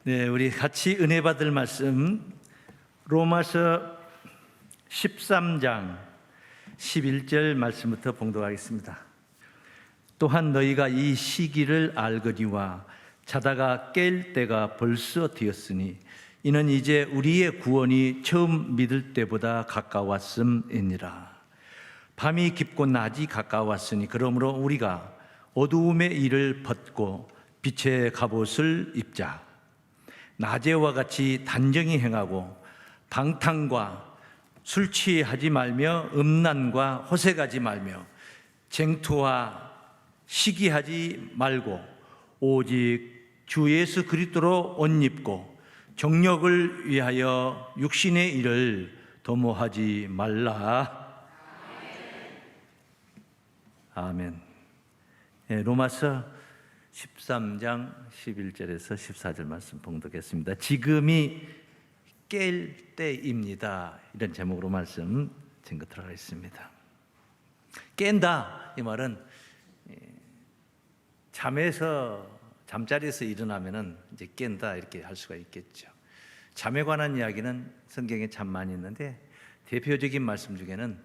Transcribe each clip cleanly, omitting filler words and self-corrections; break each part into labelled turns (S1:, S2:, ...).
S1: 네, 우리 같이 은혜 받을 말씀 로마서 13장 11절 말씀부터 봉독하겠습니다. 또한 너희가 이 시기를 알거니와 자다가 깰 때가 벌써 되었으니 이는 이제 우리의 구원이 처음 믿을 때보다 가까웠음이니라. 밤이 깊고 낮이 가까웠으니 그러므로 우리가 어두움의 일을 벗고 빛의 갑옷을 입자. 낮에와 같이 단정히 행하고 방탕과 술 취하지 말며 음란과 호색하지 말며 쟁투와 시기하지 말고 오직 주 예수 그리스도로 옷 입고 정력을 위하여 육신의 일을 도모하지 말라. 아멘. 네, 로마서 13장 11절에서 14절 말씀 봉독했습니다. 지금이 깰 때입니다. 이런 제목으로 말씀 증거하도록 하겠습니다. 깬다 이 말은 잠자리에서 일어나면은 이제 깬다 이렇게 할 수가 있겠죠. 잠에 관한 이야기는 성경에 참 많이 있는데 대표적인 말씀 중에는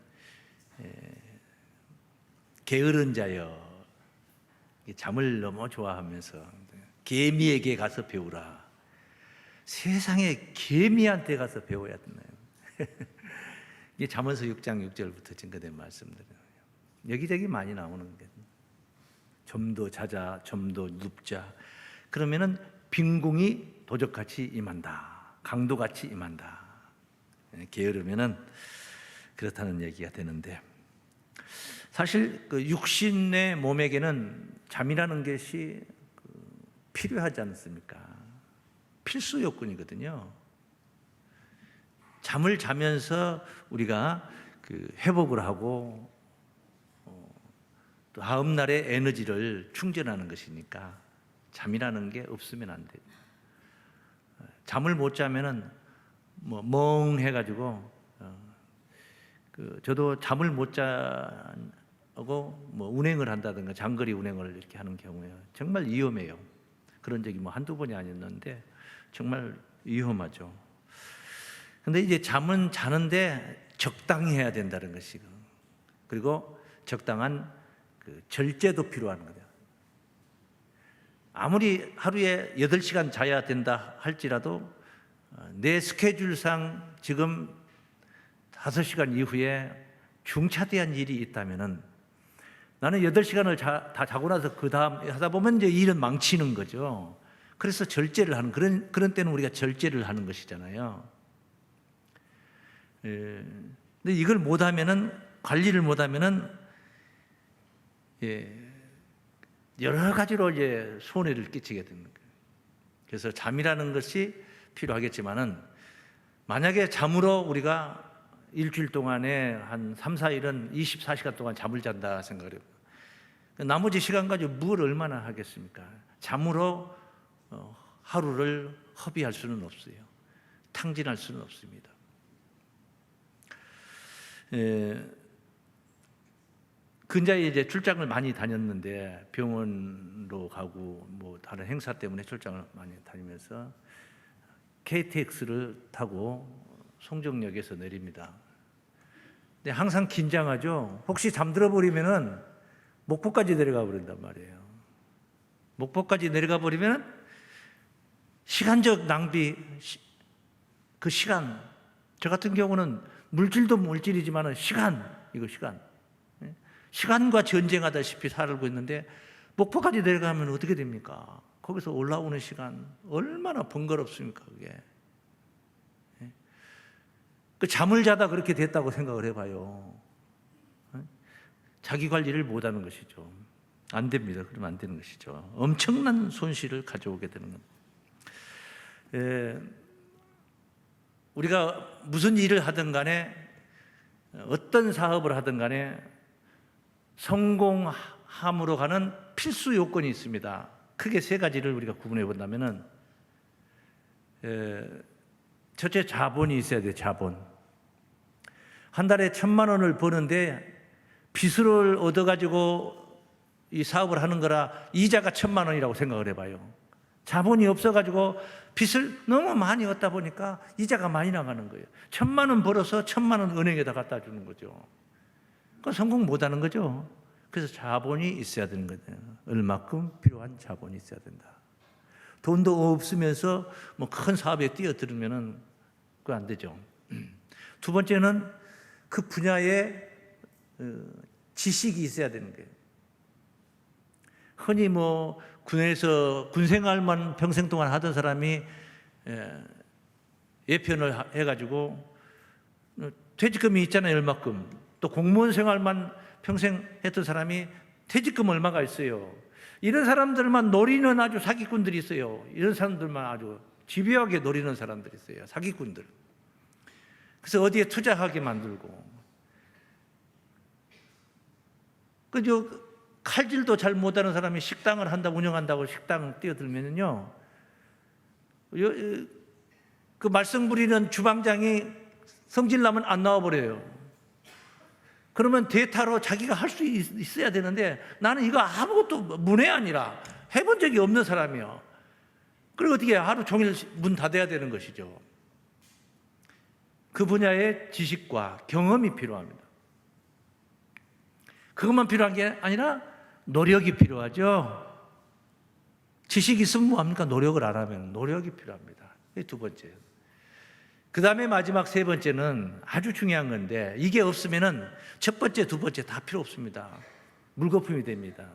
S1: 게으른 자여 잠을 너무 좋아하면서 개미에게 가서 배우라. 세상에 개미한테 가서 배워야 되나요? 이게 잠언서 6장 6절부터 증거된 말씀들이에요. 여기저기 많이 나오는 게 좀 더 자자, 좀 더 눕자. 그러면은 빈궁이 도적같이 임한다. 강도같이 임한다. 게으르면은 그렇다는 얘기가 되는데 사실 그 육신의 몸에게는 잠이라는 것이 필요하지 않습니까? 필수 요건이거든요. 잠을 자면서 우리가 회복을 하고 또 다음 날의 에너지를 충전하는 것이니까 잠이라는 게 없으면 안 돼요. 잠을 못 자면은 멍해가지고 저도 잠을 못 자고 운행을 한다든가 장거리 운행을 이렇게 하는 경우에 정말 위험해요. 그런 적이 한두 번이 아니었는데 정말 위험하죠. 근데 이제 잠은 자는데 적당히 해야 된다는 것이고, 그리고 적당한 절제도 필요한 거예요. 아무리 하루에 8시간 자야 된다 할지라도 내 스케줄상 지금 5시간 이후에 중차대한 일이 있다면은 나는 8시간을 다 자고 나서 그 다음 하다 보면 이제 일은 망치는 거죠. 그래서 절제를 하는 그런 때는 우리가 절제를 하는 것이잖아요. 근데 이걸 못하면은 관리를 못하면은 여러 가지로 이제 손해를 끼치게 되는 거예요. 그래서 잠이라는 것이 필요하겠지만은 만약에 잠으로 우리가 일주일 동안에 한 3, 4일은 24시간 동안 잠을 잔다 생각해요. 나머지 시간 가지고 뭘 얼마나 하겠습니까? 잠으로 하루를 허비할 수는 없어요. 탕진할 수는 없습니다. 근자에 이제 출장을 많이 다녔는데 병원으로 가고 다른 행사 때문에 출장을 많이 다니면서 KTX를 타고 송정역에서 내립니다. 근데 항상 긴장하죠. 혹시 잠들어 버리면은 목포까지 내려가 버린단 말이에요. 목포까지 내려가 버리면 시간적 낭비, 그 시간. 저 같은 경우는 물질도 물질이지만 시간과 전쟁하다시피 살고 있는데 목포까지 내려가면 어떻게 됩니까? 거기서 올라오는 시간 얼마나 번거롭습니까? 그게. 그 잠을 자다 그렇게 됐다고 생각을 해봐요. 자기 관리를 못하는 것이죠. 안 됩니다. 그러면 안 되는 것이죠. 엄청난 손실을 가져오게 되는 겁니다. 우리가 무슨 일을 하든 간에 어떤 사업을 하든 간에 성공함으로 가는 필수 요건이 있습니다. 크게 3가지를 우리가 구분해 본다면은 첫째, 자본이 있어야 돼요. 자본. 한 달에 1,000만 원을 버는데 빚을 얻어가지고 이 사업을 하는 거라 이자가 1,000만 원이라고 생각을 해봐요. 자본이 없어가지고 빚을 너무 많이 얻다 보니까 이자가 많이 나가는 거예요. 1,000만 원 벌어서 1,000만 원 은행에다 갖다 주는 거죠. 그건 성공 못하는 거죠. 그래서 자본이 있어야 되는 거예요. 얼마큼 필요한 자본이 있어야 된다. 돈도 없으면서 뭐 큰 사업에 뛰어들면은 그거 안 되죠. 두 번째는 그 분야에 지식이 있어야 되는 거예요. 흔히 뭐 군에서 군 생활만 평생 동안 하던 사람이 예편을 해가지고 퇴직금이 있잖아요, 얼마큼. 또 공무원 생활만 평생 했던 사람이 퇴직금 얼마가 있어요. 이런 사람들만 노리는 아주 사기꾼들이 있어요. 이런 사람들만 아주 집요하게 노리는 사람들이 있어요, 사기꾼들. 그래서 어디에 투자하게 만들고. 그저 칼질도 잘 못하는 사람이 식당을 운영한다고 식당 뛰어들면요, 그 말썽 부리는 주방장이 성질나면 안 나와버려요. 그러면 대타로 자기가 할 수 있어야 되는데, 나는 이거 아무것도 문외한이라 해본 적이 없는 사람이요. 그리고 어떻게 하루 종일 문 닫아야 되는 것이죠. 그 분야의 지식과 경험이 필요합니다. 그것만 필요한 게 아니라 노력이 필요하죠. 지식이 있으면 뭐합니까? 노력을 안 하면 노력이 필요합니다. 이게 두 번째예요. 그 다음에 마지막 세 번째는 아주 중요한 건데, 이게 없으면은 첫 번째, 두 번째 다 필요 없습니다. 물거품이 됩니다.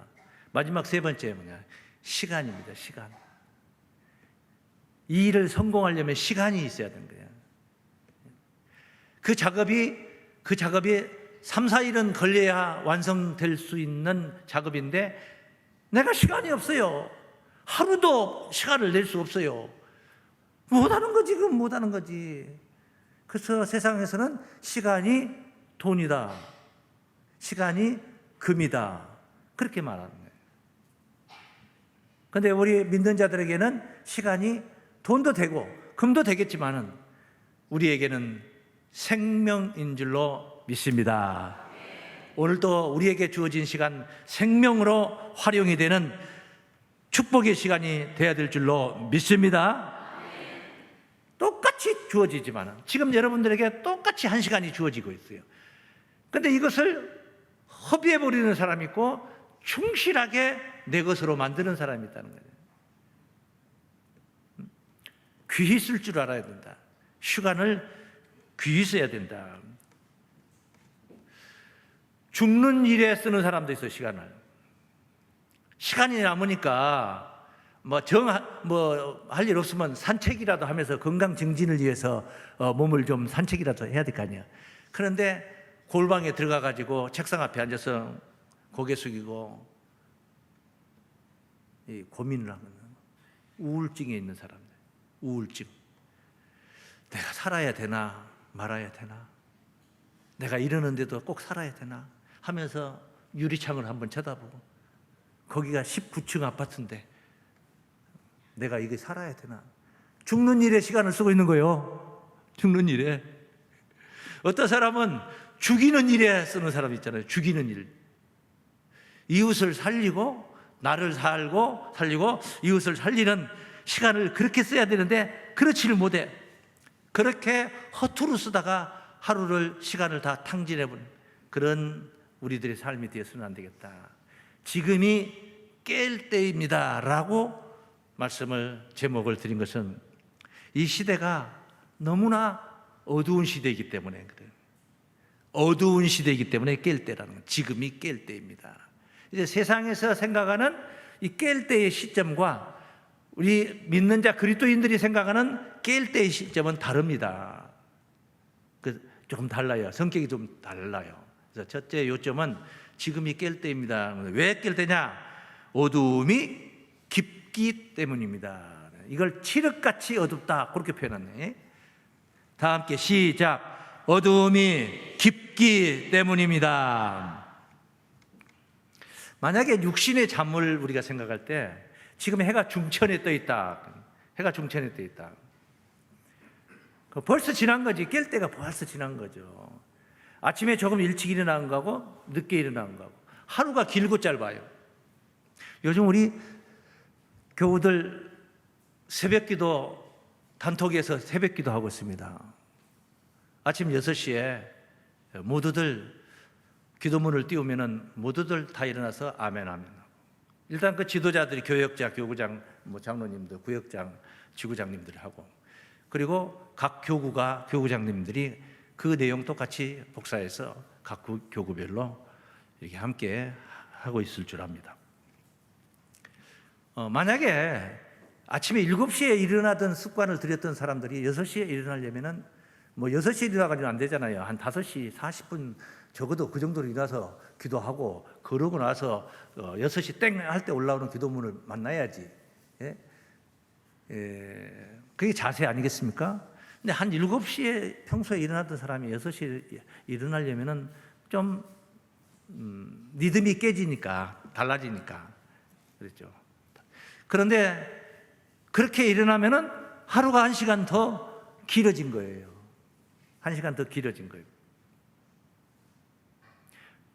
S1: 마지막 세 번째는 뭐냐? 시간입니다. 시간. 이 일을 성공하려면 시간이 있어야 되는 거예요. 그 작업이 3, 4일은 걸려야 완성될 수 있는 작업인데, 내가 시간이 없어요. 하루도 시간을 낼 수 없어요. 못하는 거지, 그건 못하는 거지. 그래서 세상에서는 시간이 돈이다, 시간이 금이다, 그렇게 말하는 거예요. 그런데 우리 믿는 자들에게는 시간이 돈도 되고 금도 되겠지만은 우리에게는 생명인 줄로 믿습니다. 오늘도 우리에게 주어진 시간 생명으로 활용이 되는 축복의 시간이 되어야 될 줄로 믿습니다. 똑같이 주어지지만 지금 여러분들에게 똑같이 한 시간이 주어지고 있어요. 그런데 이것을 허비해버리는 사람이 있고 충실하게 내 것으로 만드는 사람이 있다는 거예요. 귀히 쓸 줄 알아야 된다. 시간을 귀히 써야 된다. 죽는 일에 쓰는 사람도 있어요. 시간이 남으니까 할 일 없으면 산책이라도 하면서 건강 증진을 위해서 몸을 좀 산책이라도 해야 될 거 아니에요. 그런데 골방에 들어가 가지고 책상 앞에 앉아서 고개 숙이고 고민을 하면 우울증에 있는 사람들, 우울증. 내가 살아야 되나 말아야 되나, 내가 이러는데도 꼭 살아야 되나 하면서 유리창을 한번 쳐다보고, 거기가 19층 아파트인데 내가 이게 살아야 되나. 죽는 일에 시간을 쓰고 있는 거예요. 죽는 일에. 어떤 사람은 죽이는 일에 쓰는 사람 있잖아요. 죽이는 일. 이웃을 살리고 나를 살리고 이웃을 살리는 시간을 그렇게 써야 되는데 그렇지를 못해. 그렇게 허투루 쓰다가 시간을 다 탕진해버린 그런 우리들의 삶이 되어서는 안 되겠다. 지금이 깰 때입니다 라고 제목을 드린 것은 이 시대가 너무나 어두운 시대이기 때문에 그래요. 어두운 시대이기 때문에 깰 때라는 거예요. 지금이 깰 때입니다. 이제 세상에서 생각하는 이 깰 때의 시점과 우리 믿는 자 그리스도인들이 생각하는 깰 때의 시점은 다릅니다. 조금 달라요. 성격이 좀 달라요. 그래서 첫째 요점은 지금이 깰 때입니다. 왜 깰 때냐? 어두움이 깊기 때문입니다. 이걸 칠흑같이 어둡다 그렇게 표현하네. 다 함께 시작. 어두움이 깊기 때문입니다. 만약에 육신의 잠을 우리가 생각할 때 지금 해가 중천에 떠 있다. 해가 중천에 떠 있다. 벌써 지난 거지. 깰 때가 벌써 지난 거죠. 아침에 조금 일찍 일어나는 거하고 늦게 일어나는 거하고 하루가 길고 짧아요. 요즘 우리 교우들 새벽기도 단톡에서 새벽기도 하고 있습니다. 아침 6시에 모두들 기도문을 띄우면은 모두들 다 일어나서 아멘 아멘. 일단 그 지도자들이 교역자, 교구장, 장로님들, 구역장, 지구장님들이 하고, 그리고 각 교구가 교구장님들이 그 내용 똑같이 복사해서 각 교구별로 이렇게 함께 하고 있을 줄 압니다. 만약에 아침에 7시에 일어나던 습관을 들였던 사람들이 6시에 일어나려면은 6시에 일어나가지고 안 되잖아요. 한 5시 40분 적어도 그 정도로 일어나서 기도하고, 그러고 나서 6시 땡 할 때 올라오는 기도문을 만나야지. 그게 자세 아니겠습니까? 근데 한 7시에 평소에 일어나던 사람이 6시에 일어나려면은 좀 리듬이 깨지니까, 달라지니까. 그렇죠. 그런데 그렇게 일어나면은 하루가 1시간 더 길어진 거예요. 1시간 더 길어진 거예요.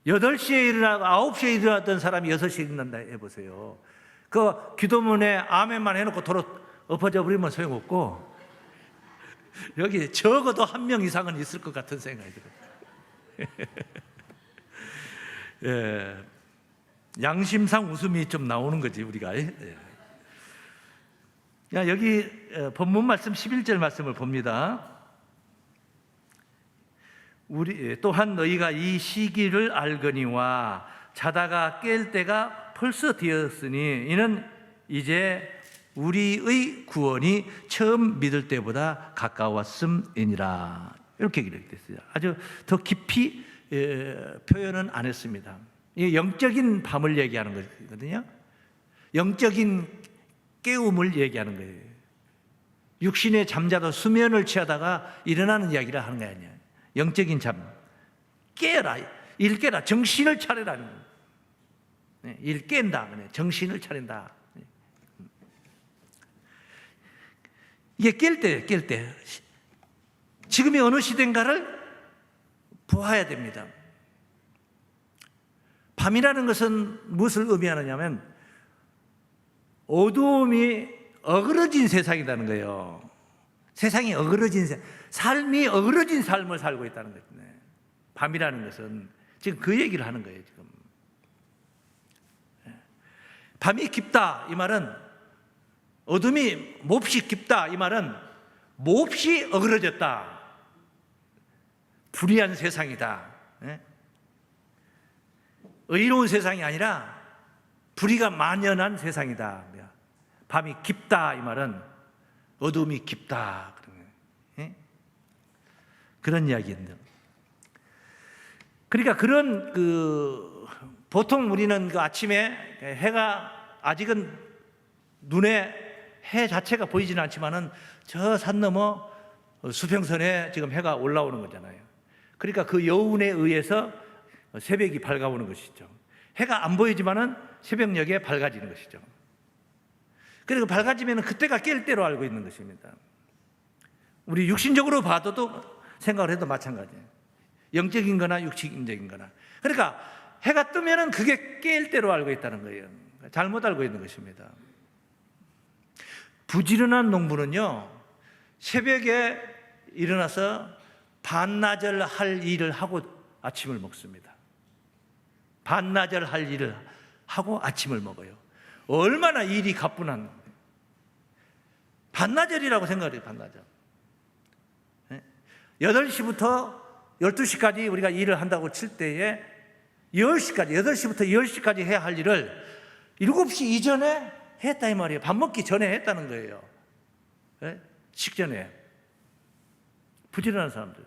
S1: 8시에 일어나고 9시에 일어났던 사람이 6시에 일어난다 해보세요. 그 기도문에 아멘만 해놓고 도로 엎어져 버리면 소용없고, 여기 적어도 1명 이상은 있을 것 같은 생각이 들어요. 예, 양심상 웃음이 좀 나오는 거지, 우리가. 예. 여기 본문 말씀 11절 말씀을 봅니다. 또한 너희가 이 시기를 알거니와 자다가 깰 때가 벌써 되었으니 이는 이제 우리의 구원이 처음 믿을 때보다 가까웠음이니라. 이렇게 기록됐어요. 아주 더 깊이 표현은 안 했습니다. 이 영적인 밤을 얘기하는 거거든요. 영적인 깨움을 얘기하는 거예요. 육신의 잠자도 수면을 취하다가 일어나는 이야기를 하는 거 아니에요. 영적인 잠. 깨라. 일 깨라. 정신을 차리라는 거예요. 일 깬다. 정신을 차린다. 이게 깰 때. 지금이 어느 시대인가를 보아야 됩니다. 밤이라는 것은 무엇을 의미하느냐면 어두움이 어그러진 세상이라는 거예요. 세상이 어그러진 삶이 어그러진 삶을 살고 있다는 거죠. 밤이라는 것은 지금 그 얘기를 하는 거예요. 지금 밤이 깊다 이 말은, 어둠이 몹시 깊다 이 말은 몹시 어그러졌다, 불의한 세상이다, 의로운 세상이 아니라 불의가 만연한 세상이다. 밤이 깊다 이 말은 어둠이 깊다, 그런 이야기인데, 그러니까 그런 보통 우리는 그 아침에 해가 아직은 눈에 해 자체가 보이지는 않지만은 저 산 너머 수평선에 지금 해가 올라오는 거잖아요. 그러니까 그 여운에 의해서 새벽이 밝아오는 것이죠. 해가 안 보이지만은 새벽녘에 밝아지는 것이죠. 그리고 밝아지면 그때가 깰 때로 알고 있는 것입니다. 우리 육신적으로 봐도 생각을 해도 마찬가지예요. 영적인 거나 육신적인 거나. 그러니까 해가 뜨면은 그게 깰 때로 알고 있다는 거예요. 잘못 알고 있는 것입니다. 부지런한 농부는요, 새벽에 일어나서 반나절 할 일을 하고 아침을 먹습니다. 반나절 할 일을 하고 아침을 먹어요. 얼마나 일이 가뿐한, 반나절이라고 생각해요. 반나절. 8시부터 12시까지 우리가 일을 한다고 칠 때에 10시까지, 8시부터 10시까지 해야 할 일을 7시 이전에 했다 이 말이에요. 밥 먹기 전에 했다는 거예요. 식전에. 부지런한 사람들,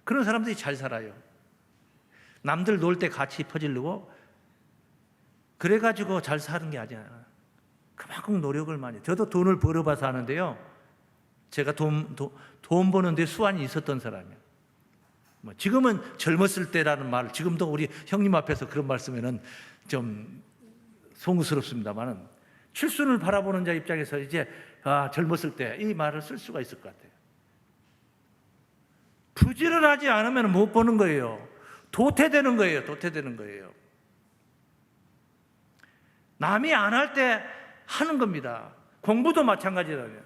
S1: 그런 사람들이 잘 살아요. 남들 놀 때 같이 퍼지르고 그래가지고 잘 사는 게 아니야. 그만큼 노력을 많이. 저도 돈을 벌어봐서 하는데요, 제가 돈 버는데 수완이 있었던 사람이에요. 지금은 젊었을 때라는 말, 지금도 우리 형님 앞에서 그런 말 쓰면은 좀 송구스럽습니다만은, 칠순을 바라보는 자 입장에서 이제 젊었을 때 이 말을 쓸 수가 있을 것 같아요. 부지런하지 않으면 못 버는 거예요. 도태되는 거예요. 도태되는 거예요. 남이 안 할 때 하는 겁니다. 공부도 마찬가지라고요.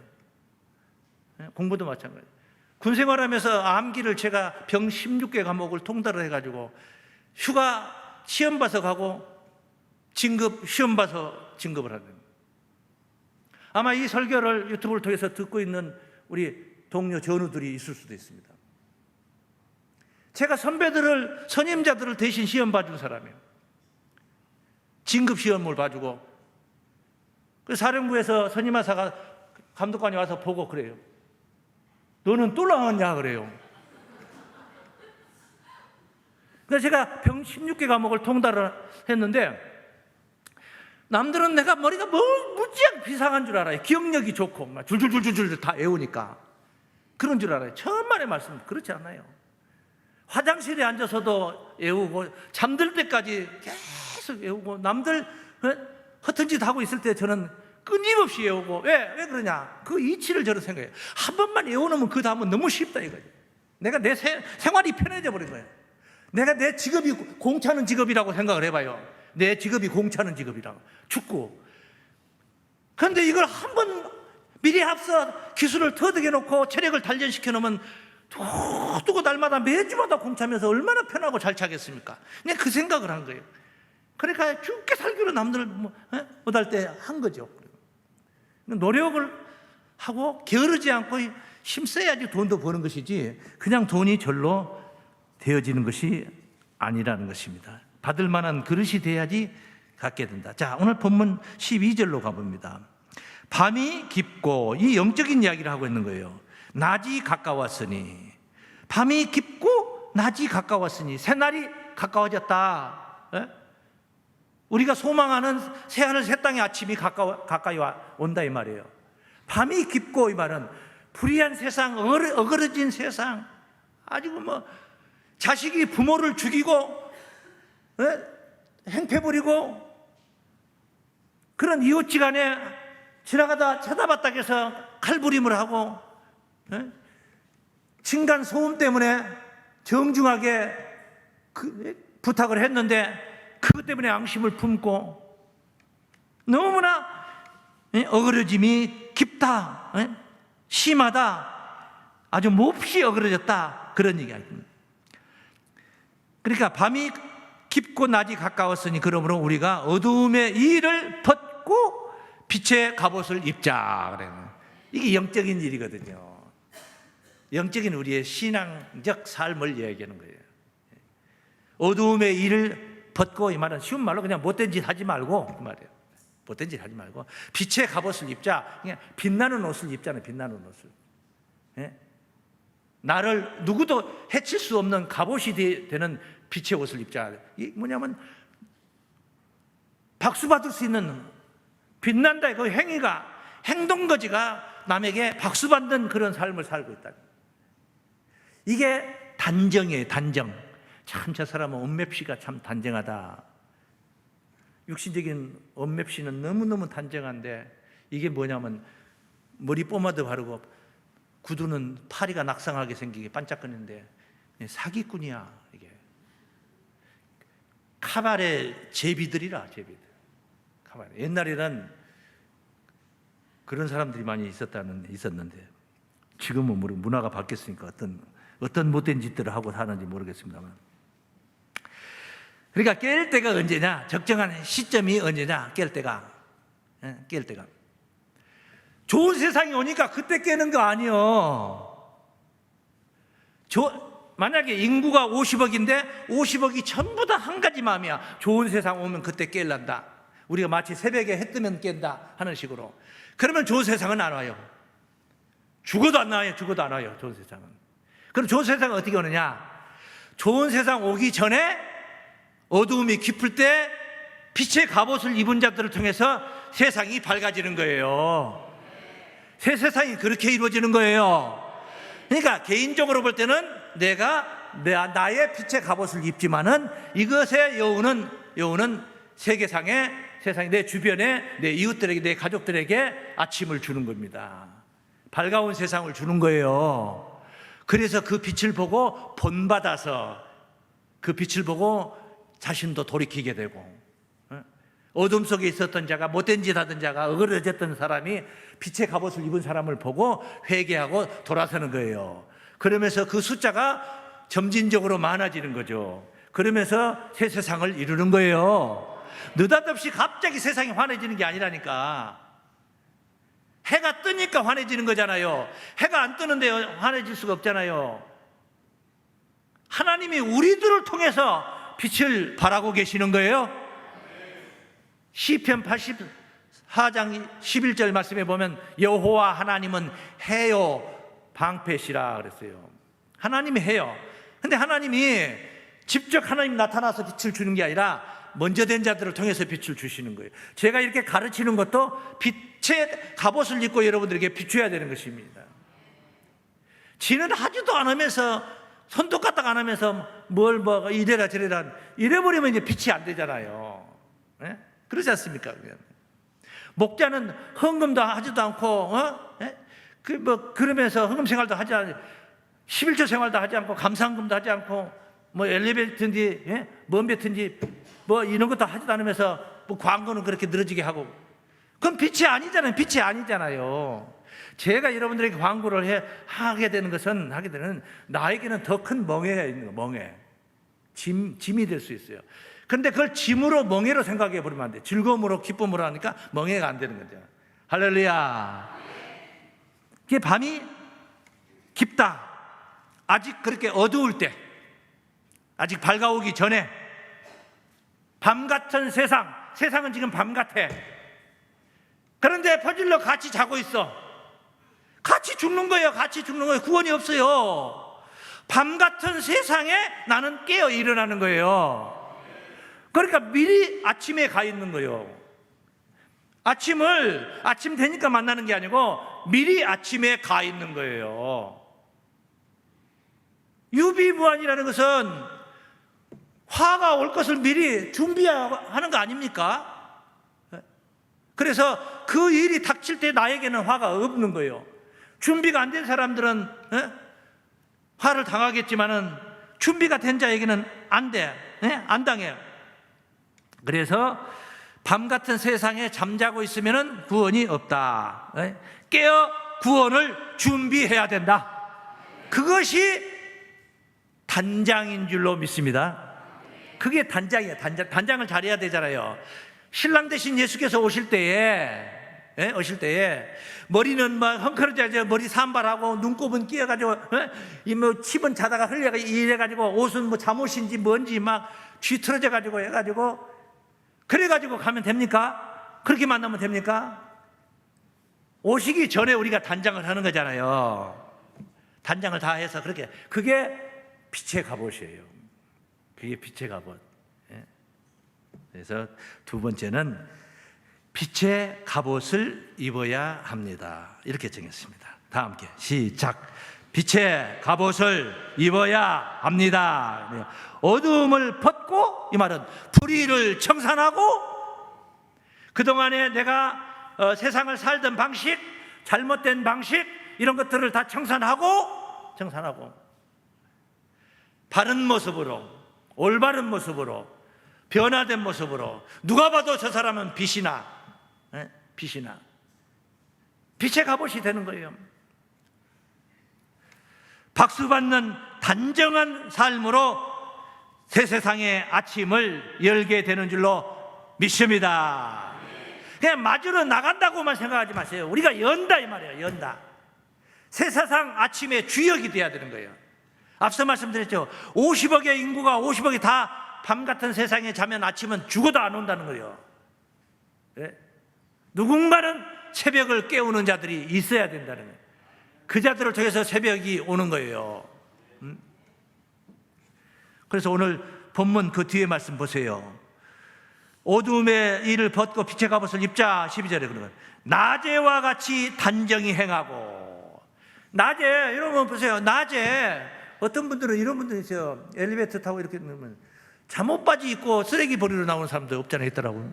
S1: 공부도 마찬가지. 군 생활하면서 암기를 제가 병 16개 과목을 통달을 해가지고 휴가 시험 봐서 가고 진급 시험 봐서 진급을 하는. 아마 이 설교를 유튜브를 통해서 듣고 있는 우리 동료 전우들이 있을 수도 있습니다. 제가 선배들을, 선임자들을 대신 시험 봐준 사람이에요. 진급 시험을 봐주고, 그 사령부에서 선임하사가 감독관이 와서 보고 그래요. 너는 또 나왔냐 그래요. 그래서 제가 병 16개 과목을 통달을 했는데, 남들은 내가 머리가 무지하게 비상한 줄 알아요. 기억력이 좋고 막 줄줄줄줄 다 외우니까 그런 줄 알아요. 천만의 말씀. 그렇지 않아요. 화장실에 앉아서도 외우고 잠들 때까지 계속 외우고, 남들 허튼 짓 하고 있을 때 저는 끊임없이 외우고. 왜 그러냐? 그 이치를 저는 생각해요. 한 번만 외워놓으면 그 다음은 너무 쉽다 이거죠. 내가 내 생활이 편해져 버린 거예요. 내가 내 직업이 공차는 직업이라고 생각을 해봐요. 내 직업이 공차는 직업이라고. 축구. 그런데 이걸 한 번 미리 앞서 기술을 터득해 놓고 체력을 단련시켜 놓으면 두고 날마다 매주마다 공차면서 얼마나 편하고 잘 차겠습니까? 그냥 그 생각을 한 거예요. 그러니까 죽게 살기로 남들 못할 때 한 거죠. 노력을 하고 게으르지 않고 힘써야지 돈도 버는 것이지 그냥 돈이 절로 되어지는 것이 아니라는 것입니다. 받을 만한 그릇이 돼야지 갖게 된다. 자, 오늘 본문 12절로 가봅니다. 밤이 깊고, 이 영적인 이야기를 하고 있는 거예요. 낮이 가까웠으니, 밤이 깊고 낮이 가까웠으니, 새날이 가까워졌다. 우리가 소망하는 새하늘 새 땅의 아침이 가까이 온다 이 말이에요. 밤이 깊고, 이 말은 불의한 세상, 어그러진 세상, 아주 자식이 부모를 죽이고 행패 부리고, 그런 이웃지간에 지나가다 쳐다봤다 해서 칼부림을 하고, 층간 소음 때문에 정중하게 부탁을 했는데 그것 때문에 앙심을 품고, 너무나 어그러짐이 깊다, 심하다, 아주 몹시 어그러졌다, 그런 얘기가 있습니다. 그러니까 밤이 깊고 낮이 가까웠으니 그러므로 우리가 어두움의 일을 벗고 빛의 갑옷을 입자. 그래요. 이게 영적인 일이거든요. 영적인 우리의 신앙적 삶을 이야기하는 거예요. 어두움의 일을 벗고, 이 말은 쉬운 말로 그냥 못된 짓 하지 말고, 그 말이에요. 못된 짓 하지 말고 빛의 갑옷을 입자. 그냥 빛나는 옷을 입잖아요. 빛나는 옷을. 나를 누구도 해칠 수 없는 갑옷이 되는 빛의 옷을 입자. 이게 뭐냐면 박수 받을 수 있는, 빛난다, 그 행위가, 행동거지가 남에게 박수 받는 그런 삶을 살고 있다. 이게 단정이에요. 단정. 참 저 사람은 옷맵시가 참 단정하다. 육신적인 옷맵시는 너무너무 단정한데, 이게 뭐냐면 머리 포마드 바르고 구두는 파리가 낙상하게 생기게 반짝거리는데 사기꾼이야. 이게 카바레 제비들이라. 제비들. 카바레. 옛날에는 그런 사람들이 많이 있었는데 지금은 문화가 바뀌었으니까 어떤 못된 짓들을 하고 사는지 모르겠습니다만, 그러니까 깰 때가 언제냐, 적정한 시점이 언제냐, 깰 때가 좋은 세상이 오니까 그때 깨는 거 아니요. 만약에 인구가 50억인데 50억이 전부 다 한 가지 마음이야. 좋은 세상 오면 그때 깰란다. 우리가 마치 새벽에 해 뜨면 깬다 하는 식으로. 그러면 좋은 세상은 안 와요. 죽어도 안 와요. 죽어도 안 와요. 좋은 세상은. 그럼 좋은 세상은 어떻게 오느냐? 좋은 세상 오기 전에 어두움이 깊을 때 빛의 갑옷을 입은 자들을 통해서 세상이 밝아지는 거예요. 새 세상이 그렇게 이루어지는 거예요. 그러니까 개인적으로 볼 때는 나의 빛의 갑옷을 입지만은 이것의 여우는 세상에 내 주변에 내 이웃들에게, 내 가족들에게 아침을 주는 겁니다. 밝아온 세상을 주는 거예요. 그래서 그 빛을 보고 본받아서 그 빛을 보고 자신도 돌이키게 되고, 어둠 속에 있었던 자가, 못된 짓 하던 자가, 어그러졌던 사람이 빛의 갑옷을 입은 사람을 보고 회개하고 돌아서는 거예요. 그러면서 그 숫자가 점진적으로 많아지는 거죠. 그러면서 새 세상을 이루는 거예요. 느닷없이 갑자기 세상이 환해지는 게 아니라니까. 해가 뜨니까 환해지는 거잖아요. 해가 안 뜨는데 환해질 수가 없잖아요. 하나님이 우리들을 통해서 빛을 발하고 계시는 거예요. 시편 84장 11절 말씀에 보면 여호와 하나님은 해요 방패시라 그랬어요. 하나님이 해요. 근데 하나님이 직접 하나님 나타나서 빛을 주는 게 아니라 먼저 된 자들을 통해서 빛을 주시는 거예요. 제가 이렇게 가르치는 것도 빛의 갑옷을 입고 여러분들에게 비춰야 되는 것입니다. 지는 하지도 않으면서 손도 까딱 안 하면서 뭘 이래라 저래라 이래버리면 이제 빛이 안 되잖아요. 네? 그러지 않습니까? 목자는 헌금도 하지도 않고 그러면서 헌금 생활도 하지 않고 11조 생활도 하지 않고 감사헌금도 하지 않고 뭐 엘리베이터인지 먼베트인지 뭐 이런 것도 하지도 않으면서 뭐 광고는 그렇게 늘어지게 하고 그건 빛이 아니잖아요. 빛이 아니잖아요. 제가 여러분들에게 광고를 하게 되는 것은 나에게는 더 큰 멍해가 있는 거예요. 멍해. 짐이 될 수 있어요. 그런데 그걸 짐으로 멍해로 생각해 버리면 안 돼요. 즐거움으로 기쁨으로 하니까 멍해가 안 되는 거죠. 할렐루야. 이게 밤이 깊다. 아직 그렇게 어두울 때, 아직 밝아오기 전에 밤 같은 세상은 지금 밤 같아. 그런데 퍼질러 같이 자고 있어. 같이 죽는 거예요. 같이 죽는 거예요. 구원이 없어요. 밤 같은 세상에 나는 깨어 일어나는 거예요. 그러니까 미리 아침에 가 있는 거예요. 아침 되니까 만나는 게 아니고 미리 아침에 가 있는 거예요. 유비무환이라는 것은 화가 올 것을 미리 준비하는 거 아닙니까? 그래서 그 일이 닥칠 때 나에게는 화가 없는 거예요. 준비가 안 된 사람들은 화를 당하겠지만은 준비가 된 자에게는 안 돼. 안 당해요. 그래서 밤 같은 세상에 잠자고 있으면은 구원이 없다. 깨어 구원을 준비해야 된다. 그것이 단장인 줄로 믿습니다. 그게 단장이에요. 단장을 잘해야 되잖아요. 신랑 대신 예수께서 오실 때에 머리는 막 헝클어져가지고 머리 산발하고 눈곱은 끼어가지고 이 뭐 칩은 자다가 흘려가 이래가지고 옷은 뭐 잠옷인지 뭔지 막 쥐틀어져가지고 해가지고 그래가지고 가면 됩니까? 그렇게 만나면 됩니까? 오시기 전에 우리가 단장을 하는 거잖아요. 단장을 다 해서 그렇게 그게 빛의 갑옷이에요. 그게 빛의 갑옷. 그래서 두 번째는 빛의 갑옷을 입어야 합니다. 이렇게 정했습니다. 다 함께 시작. 빛의 갑옷을 입어야 합니다. 어두움을 벗고, 이 말은 불의를 청산하고 그동안에 내가 세상을 살던 방식, 잘못된 방식 이런 것들을 다 청산하고 바른 모습으로, 올바른 모습으로, 변화된 모습으로 누가 봐도 저 사람은 빛이나 빛의 갑옷이 되는 거예요. 박수받는 단정한 삶으로 새 세상의 아침을 열게 되는 줄로 믿습니다. 그냥 마주로 나간다고만 생각하지 마세요. 우리가 연다 이 말이에요. 연다. 새 세상 아침의 주역이 돼야 되는 거예요. 앞서 말씀드렸죠. 50억의 인구가 50억이 다 밤 같은 세상에 자면 아침은 죽어도 안 온다는 거예요. 네? 누군가는 새벽을 깨우는 자들이 있어야 된다는 거예요. 그 자들을 통해서 새벽이 오는 거예요. 그래서 오늘 본문 그 뒤에 말씀 보세요. 어둠의 일을 벗고 빛의 갑옷을 입자. 12절에 그러면 낮에와 같이 단정히 행하고. 낮에 여러분 보세요. 낮에 어떤 분들은 이런 분들이 있어요. 엘리베이터 타고 이렇게 넣으면 잠옷 바지 입고 쓰레기 버리러 나오는 사람들 없잖아요. 있더라고요.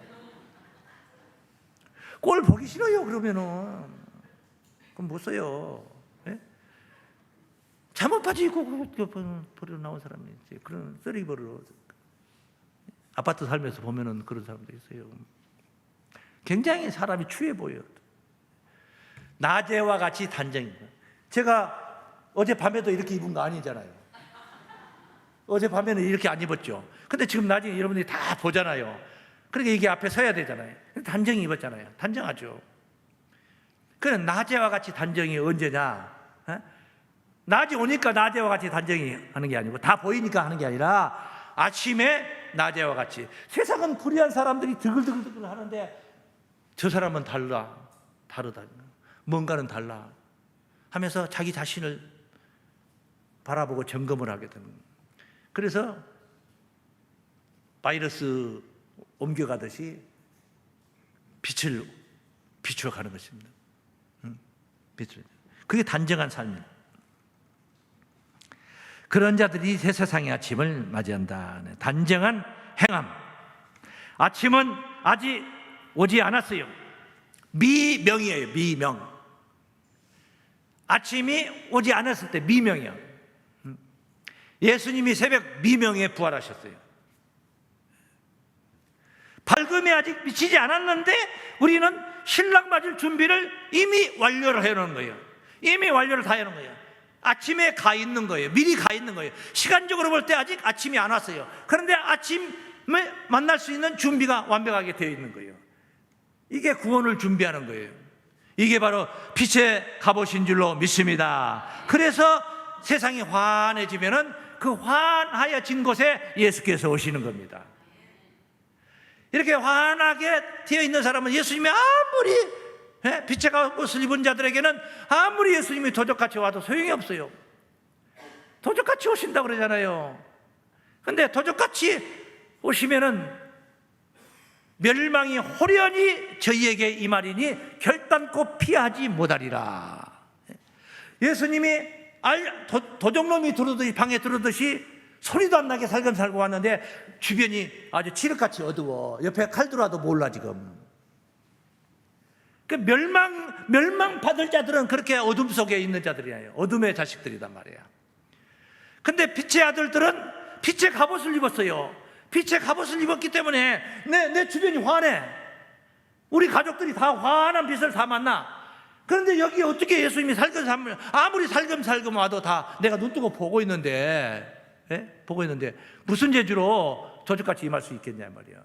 S1: 꼴 보기 싫어요. 그러면은 그럼 못 써요. 네? 잠옷 바지 입고 버리러 나온 사람이 있지. 그런 쓰레기 버리러 아파트 살면서 보면은 그런 사람도 있어요. 굉장히 사람이 추해 보여요. 낮에와 같이 단정입니다. 제가 어젯밤에도 이렇게 입은 거 아니잖아요. 어젯밤에는 이렇게 안 입었죠. 근데 지금 나중에 여러분들이 다 보잖아요. 그러니까 이게 앞에 서야 되잖아요. 단정히 입었잖아요. 단정하죠. 그래, 낮에와 같이 단정이 언제냐? 낮이 오니까 낮에와 같이 단정히 하는 게 아니고, 다 보이니까 하는 게 아니라 아침에 낮에와 같이. 세상은 불의한 사람들이 드글드글 하는데 저 사람은 다르다. 뭔가는 달라 하면서 자기 자신을 바라보고 점검을 하게 되는 거예요. 그래서 바이러스 옮겨가듯이 빛을 비추어가는 것입니다. 그게 단정한 삶입니다. 그런 자들이 새 세상의 아침을 맞이한다. 단정한 행함. 아침은 아직 오지 않았어요. 미명이에요. 미명. 아침이 오지 않았을 때 미명이요. 예수님이 새벽 미명에 부활하셨어요. 밝음이 아직 미치지 않았는데 우리는 신랑 맞을 준비를 이미 완료를 해놓은 거예요. 이미 완료를 다 해놓은 거예요. 아침에 가 있는 거예요. 미리 가 있는 거예요. 시간적으로 볼 때 아직 아침이 안 왔어요. 그런데 아침에 만날 수 있는 준비가 완벽하게 되어 있는 거예요. 이게 구원을 준비하는 거예요. 이게 바로 빛의 갑옷인 줄로 믿습니다. 그래서 세상이 환해지면은 그 환하여진 곳에 예수께서 오시는 겁니다. 이렇게 환하게 되어 있는 사람은 예수님이 아무리 빛의 갑옷을 입은 자들에게는 아무리 예수님이 도적같이 와도 소용이 없어요. 도적같이 오신다고 그러잖아요. 근데 도적같이 오시면은 멸망이 호련히 저희에게 임하리니 결단코 피하지 못하리라. 예수님이 도적놈이 들어오듯이 방에 들어오듯이 소리도 안 나게 살금살금 왔는데 주변이 아주 칠흑같이 어두워. 옆에 칼 들어와도 몰라 지금. 그 멸망 받을 자들은 그렇게 어둠 속에 있는 자들이에요. 어둠의 자식들이단 말이에요. 근데 빛의 아들들은 빛의 갑옷을 입었어요. 빛의 갑옷을 입었기 때문에 내 주변이 환해. 우리 가족들이 다 환한 빛을 다 만나. 그런데 여기 어떻게 예수님이 아무리 살금살금 와도 다 내가 눈 뜨고 보고 있는데 무슨 재주로 도적같이 임할 수 있겠냐 말이야.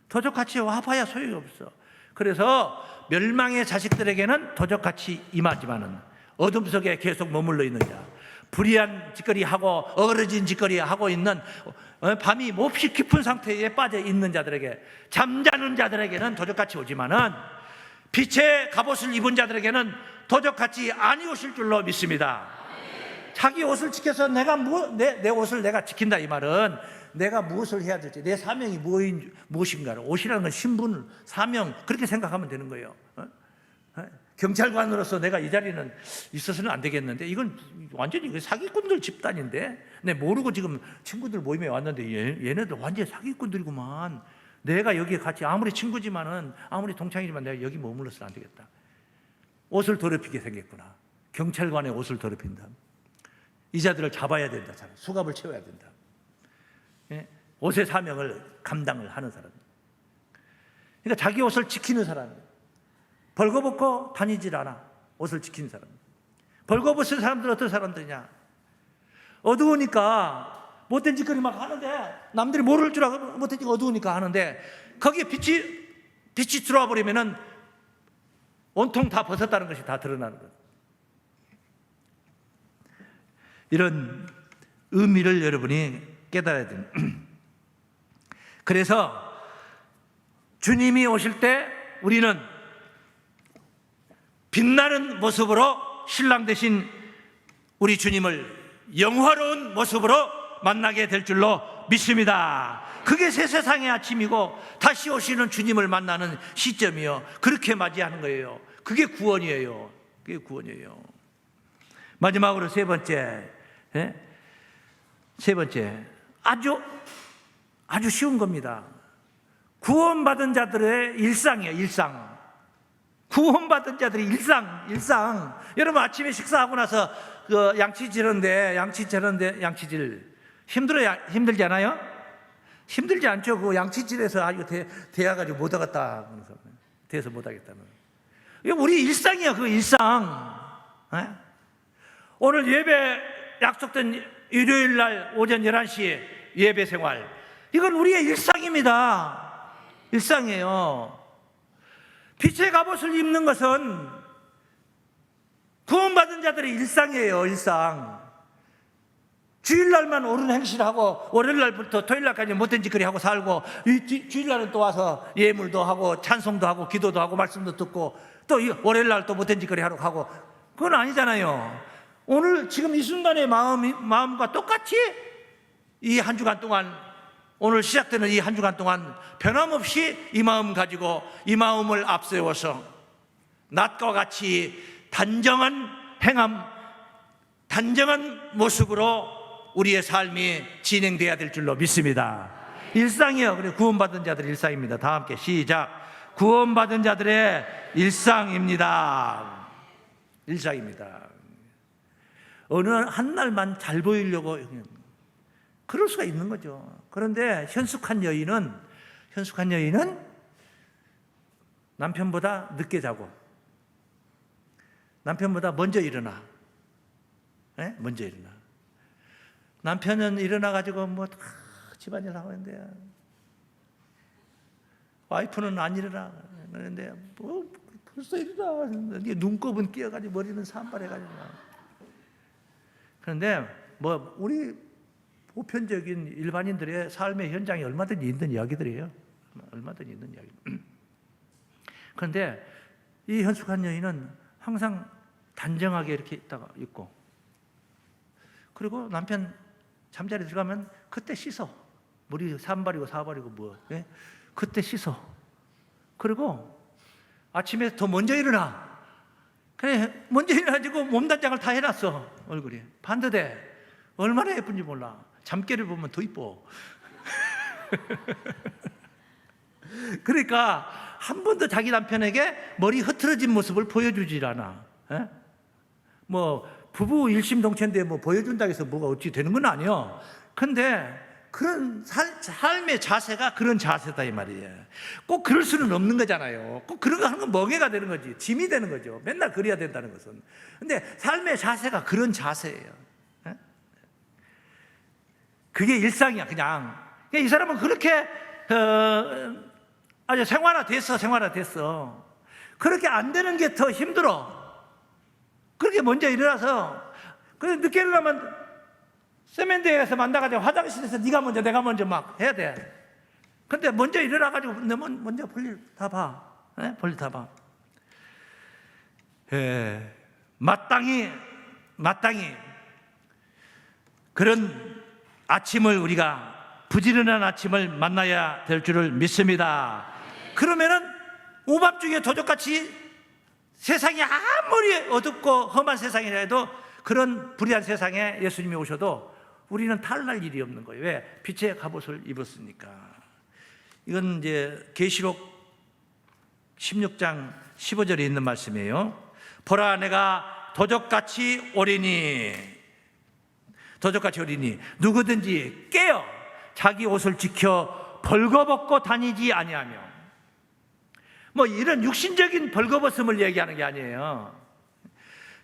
S1: 도적같이 와봐야 소용이 없어. 그래서 멸망의 자식들에게는 도적같이 임하지만은 어둠 속에 계속 머물러 있는 자, 불의한 짓거리하고 어그러진 짓거리하고 있는 밤이 몹시 깊은 상태에 빠져 있는 자들에게, 잠자는 자들에게는 도적같이 오지만은 빛의 갑옷을 입은 자들에게는 도적같이 아니 오실 줄로 믿습니다. 자기 옷을 지켜서 내 옷을 내가 지킨다 이 말은 내가 무엇을 해야 될지, 내 사명이 무엇인가를, 옷이라는 건 신분, 사명, 그렇게 생각하면 되는 거예요. 경찰관으로서 내가 이 자리는 있어서는 안 되겠는데, 이건 완전히 사기꾼들 집단인데, 내 모르고 지금 친구들 모임에 왔는데 얘네들 완전히 사기꾼들이구만. 내가 여기에 같이 아무리 친구지만은, 아무리 동창이지만 내가 여기 머물러서는 안 되겠다. 옷을 더럽히게 생겼구나. 경찰관의 옷을 더럽힌다. 이 자들을 잡아야 된다. 수갑을 채워야 된다. 옷의 사명을 감당을 하는 사람. 그러니까 자기 옷을 지키는 사람이에요. 벌거벗고 다니질 않아. 옷을 지키는 사람. 벌거벗은 사람들은 어떤 사람들이냐? 어두우니까 못된 짓거리 막 하는데, 남들이 모를 줄 알고 못된 짓 어두우니까 하는데, 거기에 빛이 들어와 버리면은 온통 다 벗었다는 것이 다 드러나는 거예요. 이런 의미를 여러분이 깨달아야 됩니다. 그래서 주님이 오실 때 우리는 빛나는 모습으로 신랑 되신 우리 주님을 영화로운 모습으로 만나게 될 줄로 믿습니다. 그게 새 세상의 아침이고 다시 오시는 주님을 만나는 시점이요. 그렇게 맞이하는 거예요. 그게 구원이에요. 그게 구원이에요. 마지막으로 세 번째, 아주 쉬운 겁니다. 구원받은 자들의 일상이에요. 일상. 구원받은 자들의 일상. 여러분 아침에 식사하고 나서 그 양치질 힘들지 않아요? 힘들지 않죠. 그 양치질에서 아주 대야가지고 못 하겠다. 돼서 못하겠다는. 이게 우리 일상이야, 그 일상. 에? 오늘 예배 약속된 일요일 날 오전 11시에 예배 생활. 이건 우리의 일상입니다. 일상이에요. 빛의 갑옷을 입는 것은 구원받은 자들의 일상이에요, 일상. 주일날만 옳은 행실을 하고 월요일날부터 토요일날까지 못된 짓거리 하고 살고 주일날은 또 와서 예물도 하고 찬송도 하고 기도도 하고 말씀도 듣고 또 월요일날 또 못된 짓거리 하러 가고, 그건 아니잖아요. 오늘 지금 이 순간의 마음과 똑같이 이 한 주간 동안, 오늘 시작되는 이 한 주간 동안 변함없이 이 마음 가지고 이 마음을 앞세워서 낮과 같이 단정한 행함, 단정한 모습으로 우리의 삶이 진행돼야 될 줄로 믿습니다. 일상이요. 그리고 구원받은 자들의 일상입니다. 다 함께 시작. 구원받은 자들의 일상입니다. 일상입니다. 어느 한 날만 잘 보이려고 그럴 수가 있는 거죠. 그런데 현숙한 여인은 남편보다 늦게 자고 남편보다 먼저 일어나. 네? 먼저 일어나. 남편은 일어나가지고 뭐 집안일 하고 있는데 와이프는 안 일어나. 그런데 뭐 벌써 일어나. 눈곱은 끼어가지고 머리는 산발해가지고. 그런데 뭐 우리 보편적인 일반인들의 삶의 현장에 얼마든지 있는 이야기들이에요. 얼마든지 있는 이야기. 그런데 이 현숙한 여인은 항상 단정하게 이렇게 있고, 그리고 남편 잠자리 들어가면 그때 씻어. 머리 산발이고 사발이고 뭐, 예? 그때 씻어. 그리고 아침에 더 먼저 일어나. 그래, 먼저 일어나가지고 몸단장을 다 해놨어. 얼굴이 반듯해. 얼마나 예쁜지 몰라. 잠결을 보면 더 이뻐. 그러니까 한 번도 자기 남편에게 머리 흐트러진 모습을 보여주질 않아. 에? 뭐 부부 일심동체인데 뭐 보여준다고 해서 뭐가 어찌 되는 건 아니요. 근데 그런 삶의 자세가 그런 자세다 이 말이에요. 꼭 그럴 수는 없는 거잖아요. 꼭 그런 거 하는 건 멍해가 되는 거지, 짐이 되는 거죠. 맨날 그래야 된다는 것은. 근데 삶의 자세가 그런 자세예요. 에? 그게 일상이야. 그냥 이 사람은 그렇게 아주 생활화됐어. 그렇게 안 되는 게 더 힘들어. 그렇게 먼저 일어나서, 늦게 일어나면 세면대에서 만나가지고 화장실에서 네가 먼저 내가 먼저 막 해야 돼. 근데 먼저 일어나가지고 먼저 볼일 다 봐. 네? 볼일 다 봐. 마땅히 그런 아침을, 우리가 부지런한 아침을 만나야 될 줄을 믿습니다. 그러면은 오밤중에 도적같이 세상이 아무리 어둡고 험한 세상이라 해도 그런 불의한 세상에 예수님이 오셔도 우리는 탈날 일이 없는 거예요. 왜? 빛의 갑옷을 입었으니까. 이건 이제 계시록 16장 15절에 있는 말씀이에요. 보라, 내가 도적같이 오리니 누구든지 깨어 자기 옷을 지켜 벌거벗고 다니지 아니하며. 뭐 이런 육신적인 벌거벗음을 얘기하는 게 아니에요.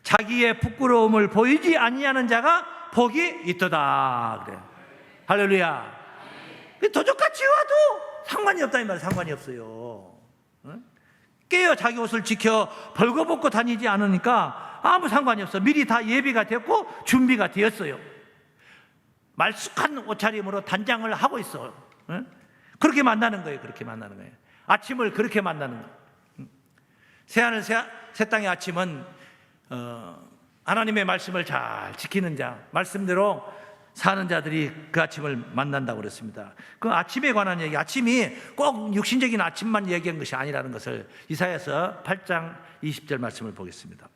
S1: 자기의 부끄러움을 보이지 아니하는 자가 복이 있도다. 그래. 할렐루야. 도적같이 와도 상관이 없다 이 말이에요. 상관이 없어요. 깨어 자기 옷을 지켜 벌거벗고 다니지 않으니까 아무 상관이 없어. 미리 다 예비가 됐고 준비가 되었어요. 말쑥한 옷차림으로 단장을 하고 있어. 그렇게 만나는 거예요. 아침을 그렇게 만나는 거예요. 새하늘 새 땅의 아침은 하나님의 말씀을 잘 지키는 자, 말씀대로 사는 자들이 그 아침을 만난다고 그랬습니다. 그 아침에 관한 얘기, 아침이 꼭 육신적인 아침만 얘기한 것이 아니라는 것을 이사야서 8장 20절 말씀을 보겠습니다.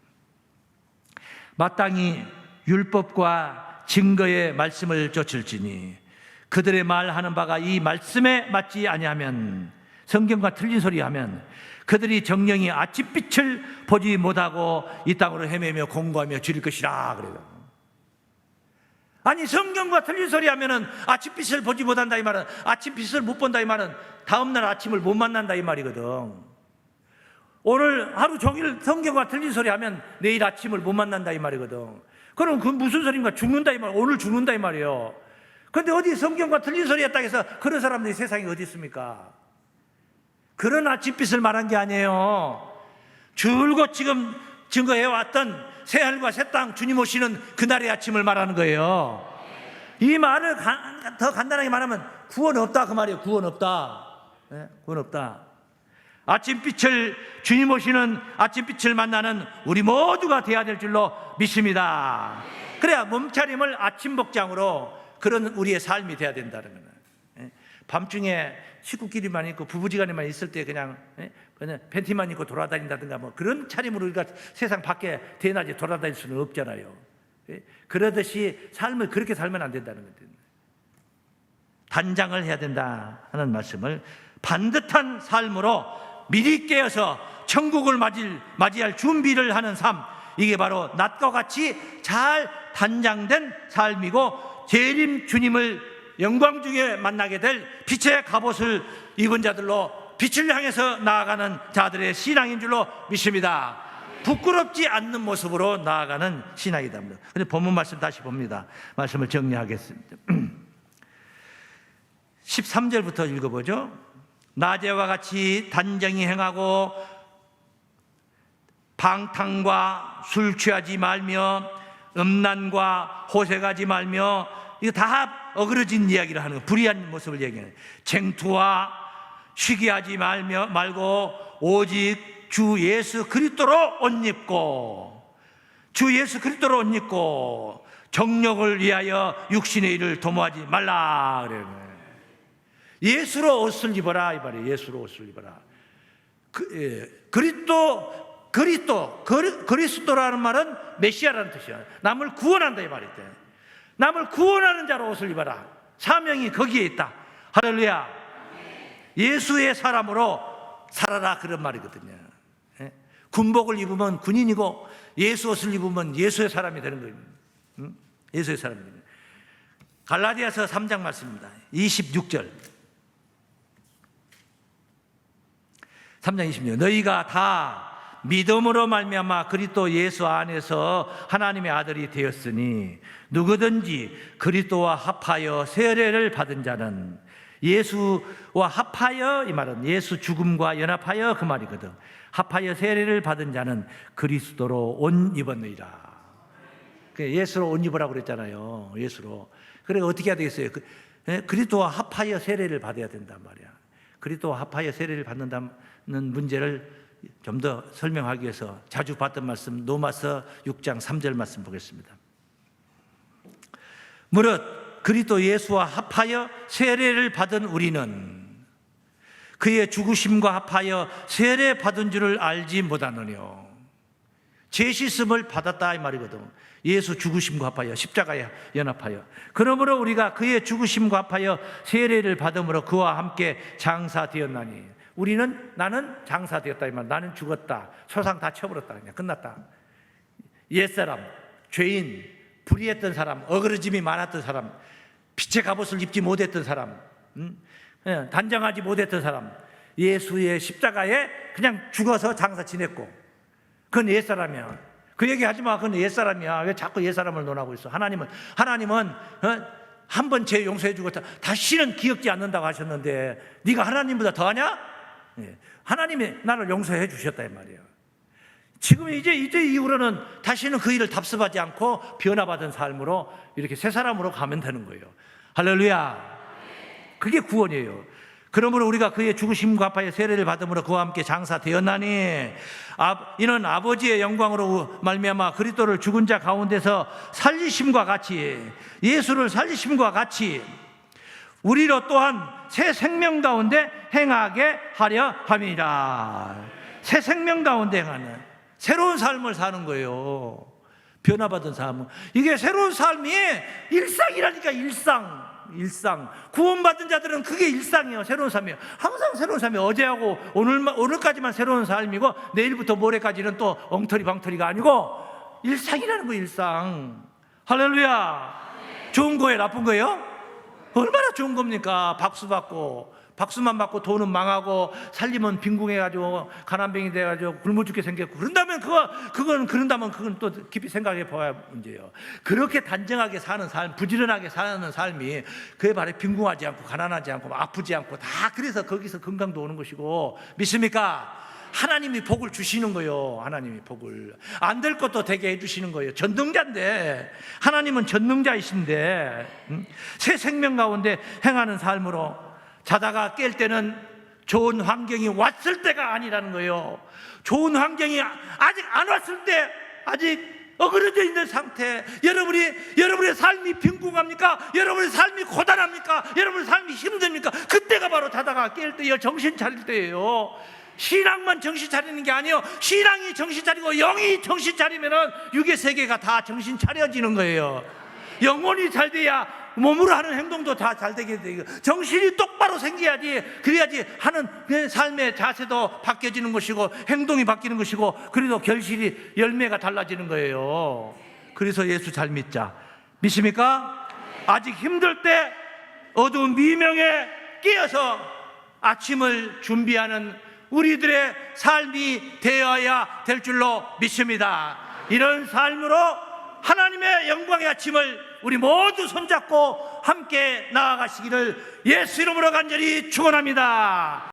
S1: 마땅히 율법과 증거의 말씀을 쫓을지니 그들의 말하는 바가 이 말씀에 맞지 아니하면, 성경과 틀린 소리 하면 그들이 정령이 아침빛을 보지 못하고 이 땅으로 헤매며 공고하며 줄일 것이라 그래요. 아니, 성경과 틀린 소리 하면은 아침빛을 보지 못한다 이 말은, 아침빛을 못 본다 이 말은 다음날 아침을 못 만난다 이 말이거든. 오늘 하루 종일 성경과 틀린 소리 하면 내일 아침을 못 만난다 이 말이거든. 그럼 그 무슨 소리인가? 죽는다 이 말. 오늘 죽는다 이 말이에요. 근데 어디 성경과 틀린 소리 했다 해서 그런 사람들이 세상에 어디 있습니까? 그런 아침빛을 말한 게 아니에요. 줄곧 지금 증거해왔던 새하늘과 새 땅 주님 오시는 그날의 아침을 말하는 거예요. 이 말을 더 간단하게 말하면 구원 없다 그 말이에요. 구원 없다. 네? 구원 없다. 아침빛을 주님 오시는 아침빛을 만나는 우리 모두가 되어야 될 줄로 믿습니다. 그래야 몸차림을 아침 복장으로 그런 우리의 삶이 되어야 된다는 거예요. 밤중에 식구끼리만 있고 부부지간에만 있을 때 그냥 팬티만 입고 돌아다닌다든가 뭐 그런 차림으로 우리가 세상 밖에 대낮에 돌아다닐 수는 없잖아요. 그러듯이 삶을 그렇게 살면 안 된다는 거예요. 단장을 해야 된다 하는 말씀을 반듯한 삶으로 미리 깨어서 천국을 맞이할 준비를 하는 삶, 이게 바로 낮과 같이 잘 단장된 삶이고 재림 주님을 영광 중에 만나게 될 빛의 갑옷을 입은 자들로 빛을 향해서 나아가는 자들의 신앙인 줄로 믿습니다. 부끄럽지 않는 모습으로 나아가는 신앙이다. 그런데 본문 말씀 다시 봅니다. 말씀을 정리하겠습니다. 13절부터 읽어보죠. 낮에와 같이 단정히 행하고 방탕과 술 취하지 말며 음란과 호색하지 말며, 이거 다 어그러진 이야기를 하는 거예요. 불의한 모습을 얘기해요. 쟁투와 시기하지 말고 오직 주 예수 그리스도로 옷 입고, 주 예수 그리스도로 옷 입고 정욕을 위하여 육신의 일을 도모하지 말라 그래요. 예수로 옷을 입어라 이 말이에요. 예수로 옷을 입어라. 그리스도라는 말은 메시아라는 뜻이야. 남을 구원한다 이 말이에요. 남을 구원하는 자로 옷을 입어라. 사명이 거기에 있다. 할렐루야. 예수의 사람으로 살아라 그런 말이거든요. 군복을 입으면 군인이고 예수 옷을 입으면 예수의 사람이 되는 거예요. 예수의 사람입니다. 갈라디아서 3장 말씀입니다. 26절. 3장 26절. 너희가 다 믿음으로 말미암아 그리스도 예수 안에서 하나님의 아들이 되었으니 누구든지 그리스도와 합하여 세례를 받은 자는, 예수와 합하여 이 말은 예수 죽음과 연합하여 그 말이거든. 합하여 세례를 받은 자는 그리스도로 옷 입었느니라. 예수로 옷 입으라고 그랬잖아요. 예수로. 그래 어떻게 해야 되겠어요? 그리스도와 합하여 세례를 받아야 된단 말이야. 그리스도와 합하여 세례를 받는다는 문제를 좀 더 설명하기 위해서 자주 봤던 말씀 로마서 6장 3절 말씀 보겠습니다. 무릇 그리스도 예수와 합하여 세례를 받은 우리는 그의 죽으심과 합하여 세례 받은 줄을 알지 못하느뇨. 죄 씻음을 받았다 이 말이거든. 예수 죽으심과 합하여 십자가에 연합하여, 그러므로 우리가 그의 죽으심과 합하여 세례를 받음으로 그와 함께 장사되었나니. 나는 장사되었다 이 말. 나는 죽었다. 소상 다 쳐버렸다. 그냥 끝났다. 옛사람, 죄인, 불의했던 사람, 어그러짐이 많았던 사람, 빛의 갑옷을 입지 못했던 사람, 단정하지 못했던 사람, 예수의 십자가에 그냥 죽어서 장사 지냈고, 그건 옛사람이야. 그 얘기 하지 마. 그건 옛사람이야. 왜 자꾸 옛사람을 논하고 있어? 하나님은 한 번 죄 용서해 주고 다시는 기억지 않는다고 하셨는데 네가 하나님보다 더하냐? 하나님이 나를 용서해 주셨다 이 말이에요. 지금 이제 이후로는 다시는 그 일을 답습하지 않고 변화받은 삶으로 이렇게 새 사람으로 가면 되는 거예요. 할렐루야. 그게 구원이에요. 그러므로 우리가 그의 죽으심과 합하여 세례를 받음으로 그와 함께 장사되었나니 이는 아버지의 영광으로 말미암아 그리스도를 죽은 자 가운데서 살리심과 같이, 예수를 살리심과 같이 우리로 또한 새 생명 가운데 행하게 하려 함이라. 새 생명 가운데 행하는 새로운 삶을 사는 거예요. 변화받은 삶은 이게 새로운 삶이 일상이라니까. 일상. 구원받은 자들은 그게 일상이에요. 새로운 삶이에요. 항상 새로운 삶이에요. 어제하고 오늘까지만 새로운 삶이고 내일부터 모레까지는 또 엉터리 방터리가 아니고 일상이라는 거예요. 일상. 할렐루야. 좋은 거예요? 나쁜 거예요? 얼마나 좋은 겁니까? 박수 받고 박수만 받고 돈은 망하고 살림은 빈궁해가지고 가난뱅이 돼가지고 굶어 죽게 생겼고 그런다면 그건 또 깊이 생각해 봐야 문제예요. 그렇게 단정하게 사는 삶, 부지런하게 사는 삶이 그에 반해 빈궁하지 않고 가난하지 않고 아프지 않고 다 그래서 거기서 건강도 오는 것이고 믿습니까? 하나님이 복을 주시는 거예요. 하나님이 복을 안 될 것도 되게 해주시는 거예요. 전능자인데 하나님은 전능자이신데 새 생명 가운데 행하는 삶으로 자다가 깰 때는 좋은 환경이 왔을 때가 아니라는 거예요. 좋은 환경이 아직 안 왔을 때 아직 어그러져 있는 상태, 여러분의 삶이 빈궁합니까? 여러분의 삶이 고단합니까? 여러분의 삶이 힘듭니까? 그때가 바로 자다가 깰 때예요. 정신 차릴 때예요. 신앙만 정신 차리는 게 아니에요. 신앙이 정신 차리고 영이 정신 차리면은 육의 세계가 다 정신 차려지는 거예요. 영혼이 잘 돼야 몸으로 하는 행동도 다 잘 되게 돼요. 정신이 똑바로 생겨야지, 그래야지 하는 삶의 자세도 바뀌어지는 것이고 행동이 바뀌는 것이고 그래도 결실이 열매가 달라지는 거예요. 그래서 예수 잘 믿자. 믿습니까? 아직 힘들 때 어두운 미명에 끼어서 아침을 준비하는 우리들의 삶이 되어야 될 줄로 믿습니다. 이런 삶으로 하나님의 영광의 아침을 우리 모두 손잡고 함께 나아가시기를 예수 이름으로 간절히 축원합니다.